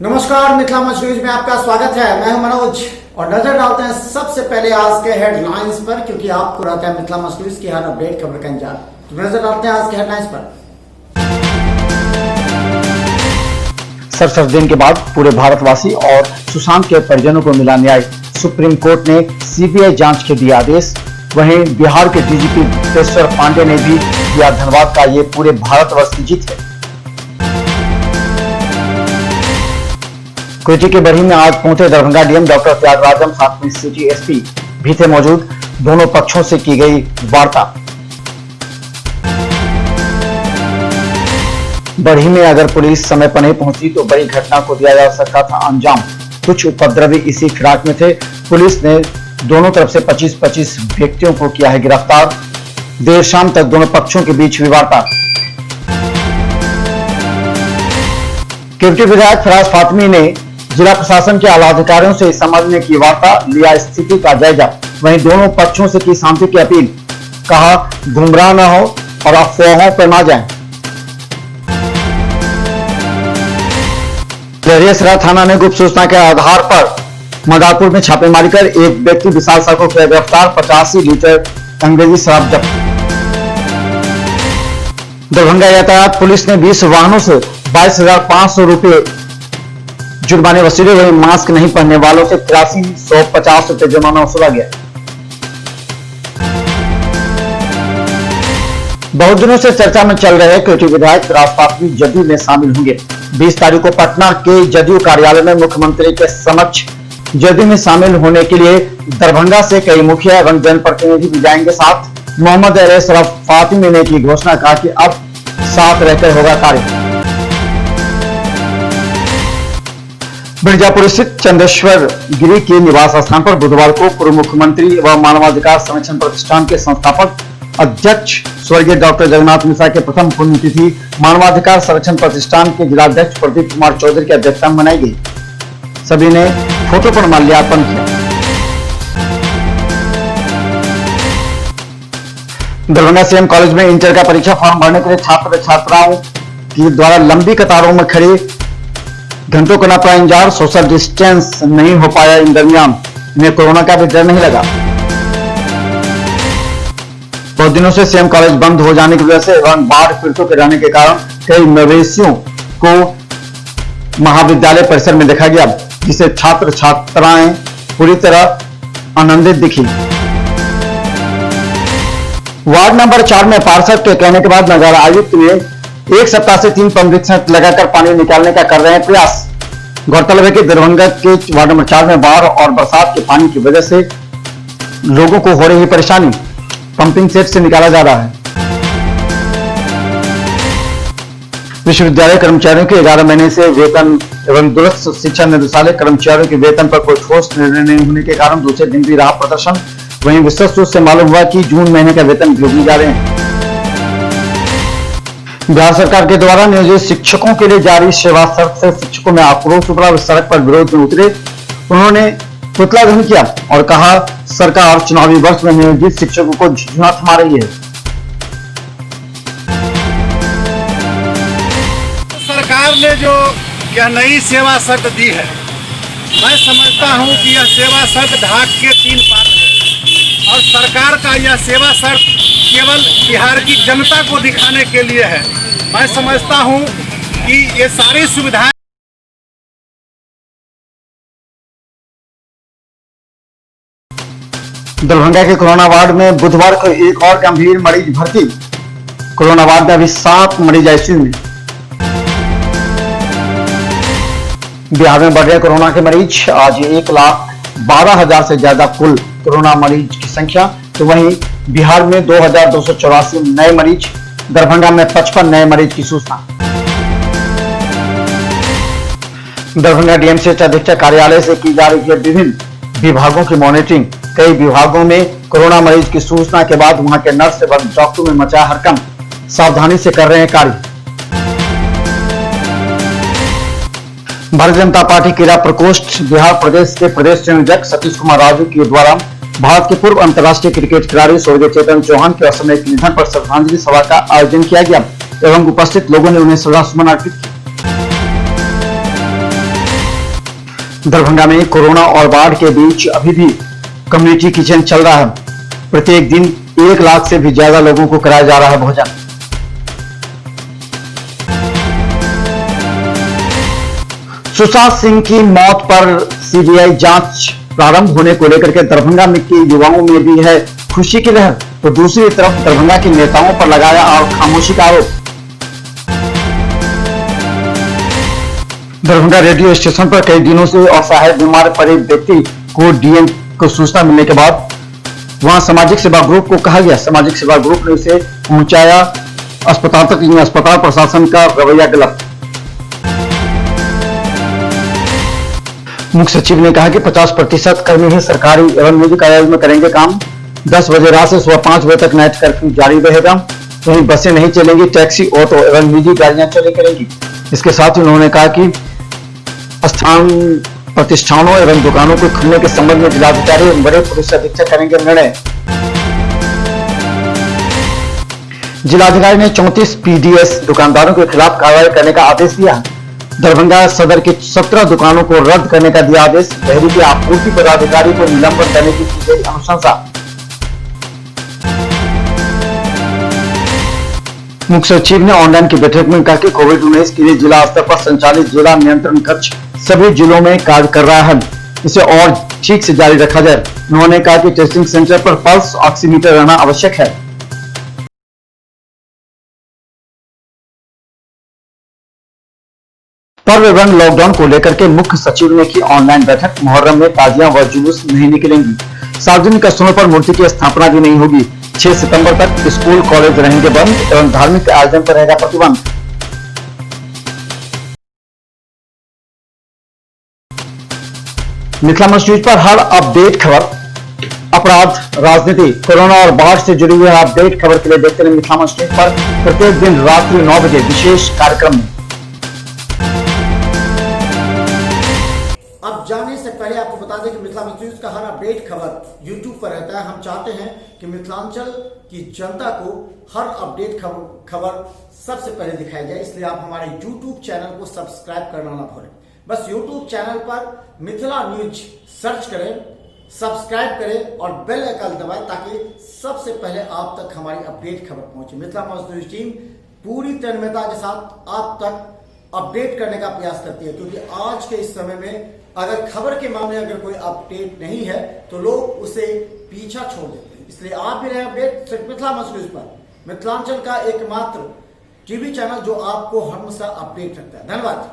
नमस्कार, मिथिला मंच न्यूज में आपका स्वागत है। मैं हूं मनोज और नजर डालते हैं सबसे पहले आज के हेडलाइंस पर, क्योंकि आपको रहता है मिथिला मंच न्यूज की हर अपडेट खबर का इंतजार। तो नजर डालते हैं आज के हेडलाइंस पर। सड़सठ दिन के बाद पूरे भारतवासी और सुशांत के परिजनों को मिला न्याय। सुप्रीम कोर्ट ने सीबीआई जांच के दिए आदेश। वहीं बिहार के डीजीपी गुप्तेश्वर पांडे ने भी दिया धन्यवाद का ये पूरे भारतवर्ष की जीत है। कोयटे के बरही में आज पहुंचे दरभंगा डीएम डॉक्टर त्यागराजन, साथ में सिटी एसपी भी थे मौजूद। दोनों पक्षों से की गई वार्ता। बरही में अगर पुलिस समय पर नहीं पहुंची तो बड़ी घटना को दिया जा सकता था अंजाम। कुछ उपद्रवी इसी फिराक में थे। पुलिस ने दोनों तरफ से 25-25 व्यक्तियों को किया है गिरफ्तार। देर शाम तक दोनों पक्षों के बीच हुई वार्ता। केवटी विधायक फराज फातमी ने जिला प्रशासन के आला अधिकारियों से इस संबंध में की वार्ता, लिया स्थिति का जायजा। वहीं दोनों पक्षों से की शांति की अपील। कहा गुमराह न हो और अफवाहों पर न जाएं। लहरियासराय थाना ने गुप्त सूचना के आधार पर मदारपुर में छापेमारी कर एक व्यक्ति विशाल साह को किया गिरफ्तार। 85 लीटर अंग्रेजी शराब जब्त। दरभंगा यातायात पुलिस ने 20 वाहनों से 22,500 रुपए जुर्माने वसूले। वहीं मास्क नहीं पहनने वालों से 8350 रुपए जुर्माना वसूला गया। बहुत दिनों से चर्चा में चल रहे कोयटे विधायक फराज फातमी जदयू में शामिल होंगे। 20 तारीख को पटना के जदयू कार्यालय में मुख्यमंत्री के समक्ष जदयू में शामिल होने के लिए दरभंगा से कई मुखिया एवं जनप्रतिनिधि भी जाएंगे। साथ मोहम्मद फराज फातमी ने की घोषणा, कहा कि अब साथ रहकर होगा कार्य। मिर्जापुर स्थित चंदेश्वर गिरी के निवास स्थान पर बुधवार को पूर्व मुख्यमंत्री व मानवाधिकार संरक्षण प्रतिष्ठान के संस्थापक अध्यक्ष स्वर्गीय डॉक्टर जगन्नाथ मिश्रा के प्रथम पुण्यतिथि मानवाधिकार संरक्षण प्रतिष्ठान के जिलाध्यक्ष प्रदीप कुमार चौधरी की अध्यक्षता में मनाई गई। सभी ने फोटो पर माल्यार्पण किया। दरभंगा सीएम कॉलेज में इंटर का परीक्षा फॉर्म भरने के लिए छात्र छात्राओं की द्वारा लंबी कतारों में खड़े घंटों का न पड़ा इंतजार। सोशल डिस्टेंस नहीं हो पाया। इन दरमियान इन्हें कोरोना का भी डर नहीं लगा। बहुत दिनों से सीएम कॉलेज बंद हो जाने की वजह से एवं बाढ़ पीड़ितों के रहने के कारण कई मवेशियों को महाविद्यालय परिसर में देखा गया, जिसे छात्र छात्राएं पूरी तरह आनंदित दिखी। वार्ड नंबर 4 में पार्षद के कहने के बाद नगर आयुक्त ने एक सप्ताह से 3 पंप सेट लगाकर पानी निकालने का कर रहे हैं प्रयास। गौरतलब है कि दरभंगा के वार्ड नंबर 4 में बाढ़ और बरसात के पानी की वजह से लोगों को हो रही परेशानी पंपिंग सेट से निकाला जा रहा है। विश्वविद्यालय कर्मचारियों के 11 महीने से वेतन एवं दूरस्थ शिक्षा निदेशालय कर्मचारियों के वेतन पर कोई ठोस निर्णय नहीं होने के कारण दूसरे दिन भी रहा प्रदर्शन। वहीं विस्तृत सूत्र से मालूम हुआ कि जून महीने का वेतन भेजने जा रहे हैं। बिहार सरकार के द्वारा नियोजित शिक्षकों के लिए जारी सेवा शर्त से शिक्षकों में आक्रोश उभरा। सड़क पर विरोध में उतरे। उन्होंने पुतला दहन किया और कहा सरकार चुनावी वर्ष में नियोजित शिक्षकों को झूठा थमा रही है। सरकार ने जो यह नई सेवा शर्त दी है, मैं समझता हूं कि यह सेवा शर्त ढाक के 3 पार है और सरकार का यह सेवा शर्त केवल बिहार की जनता को दिखाने के लिए है। मैं समझता हूं कि ये सारी सुविधाएं दरभंगा के कोरोना वार्ड में बुधवार को एक और गंभीर मरीज भर्ती। कोरोना वार्ड में अभी 7 मरीज आईसीयू में। बिहार में बढ़ रहे कोरोना के मरीज। आज 1,12,000 से ज्यादा कुल कोरोना मरीज की संख्या। तो वहीं बिहार में 2,284 नए मरीज। दरभंगा में 55 नए मरीज की सूचना। दरभंगा डीएमसीएच अधीक्षक कार्यालय से की जा रही है विभिन्न विभागों की मॉनिटरिंग। कई विभागों में कोरोना मरीज की सूचना के बाद वहां के नर्स एवं डॉक्टरों में मचा हड़कंप। सावधानी से कर रहे हैं कार्य। भारतीय जनता पार्टी क्रीड़ा प्रकोष्ठ बिहार प्रदेश के प्रदेश संयोजक सतीश कुमार राजू के द्वारा भारत के पूर्व अंतर्राष्ट्रीय क्रिकेट खिलाड़ी स्वर्गीय चेतन चौहान के असामयिक निधन पर श्रद्धांजलि सभा का आयोजन किया गया एवं उपस्थित लोगों ने उन्हें श्रद्धासुमन अर्पित किए। दरभंगा में कोरोना और बाढ़ के बीच अभी भी कम्युनिटी किचन चल रहा है। प्रत्येक दिन 1 लाख से भी ज्यादा लोगों को कराया जा रहा है भोजन। सुशांत सिंह की मौत पर सीबीआई जांच प्रारंभ होने को लेकर के दरभंगा में के युवाओं में भी है खुशी की लहर, तो दूसरी तरफ दरभंगा के नेताओं पर लगाया और खामोशी का आरोप। दरभंगा रेडियो स्टेशन पर कई दिनों से असहाय बीमार पड़े व्यक्ति को डीएम को सूचना मिलने के बाद वहां सामाजिक सेवा ग्रुप को कहा गया। सामाजिक सेवा ग्रुप ने उसे पहुंचाया अस्पताल तक, लेकिन अस्पताल प्रशासन का रवैया गलत। मुख्य सचिव ने कहा कि 50% कर्मी ही सरकारी एवं निजी कार्यालय में करेंगे काम। 10 बजे रात से सुबह 5 बजे तक नाइट कर्फ्यू जारी रहेगा। वहीं बसें नहीं चलेंगी, टैक्सी, ऑटो एवं निजी गाड़ियां चले करेंगी। इसके साथ ही उन्होंने कहा कि स्थान प्रतिष्ठानों एवं दुकानों को खुलने के संबंध में जिलाधिकारी एवं बड़े पुलिस अधीक्षक करेंगे निर्णय। जिलाधिकारी ने 34 पीडीएस दुकानदारों के खिलाफ कार्रवाई करने का आदेश दिया। दरभंगा सदर के 17 दुकानों को रद्द करने का दिया आदेश। बहरी के आपूर्ति पदाधिकारी को निलंबन करने की गई अनुशंसा। मुख्य सचिव ने ऑनलाइन की बैठक में कहा कि कोविड-19 के लिए जिला स्तर पर संचालित जिला नियंत्रण कक्ष सभी जिलों में कार्य कर रहा है, इसे और ठीक से जारी रखा जाए। उन्होंने कहा कि टेस्टिंग सेंटर पर पल्स ऑक्सीमीटर रहना आवश्यक है। पर्व एवं लॉकडाउन को लेकर के मुख्य सचिव ने की ऑनलाइन बैठक। मुहर्रम में ताजियां व जुलूस नहीं निकलेंगी। सार्वजनिक स्थलों पर मूर्ति की स्थापना भी नहीं होगी। 6 सितंबर तक स्कूल कॉलेज रहेंगे बंद एवं धार्मिक आयोजन पर रहेगा प्रतिबंध। मिथिला मंच न्यूज पर हर अपडेट खबर, अपराध, राजनीति, कोरोना और बाढ़ से जुड़ी हुई अपडेट खबर के लिए देखते रहिए मिथिला मंच न्यूज पर प्रत्येक दिन रात्रि 9 बजे विशेष कार्यक्रम में। अब जाने से पहले आपको बता दें कि मिथिला मंच न्यूज का हर अपडेट खबर यूट्यूब पर रहता है। हम चाहते हैं कि मिथिलांचल की जनता को हर अपडेट खबर सबसे पहले दिखाई जाए, इसलिए आप हमारे यूट्यूब चैनल को सब्सक्राइब करना ना भूलें। बस यूट्यूब चैनल पर मिथिला न्यूज सर्च करें, सब्सक्राइब करें और बेल आइकन दबाएं ताकि सबसे पहले आप तक हमारी अपडेट खबर पहुंचे। मिथिला मंच न्यूज टीम पूरी तन्मयता के साथ आप तक अपडेट करने का प्रयास करती है, क्योंकि आज के इस समय में अगर खबर के मामले अगर कोई अपडेट नहीं है तो लोग उसे पीछा छोड़ देते हैं। इसलिए आप भी रहे अपडेट सिर्फ मिथिला मंच न्यूज पर, मिथिलांचल का एकमात्र टीवी चैनल जो आपको हमेशा अपडेट रखता है। धन्यवाद।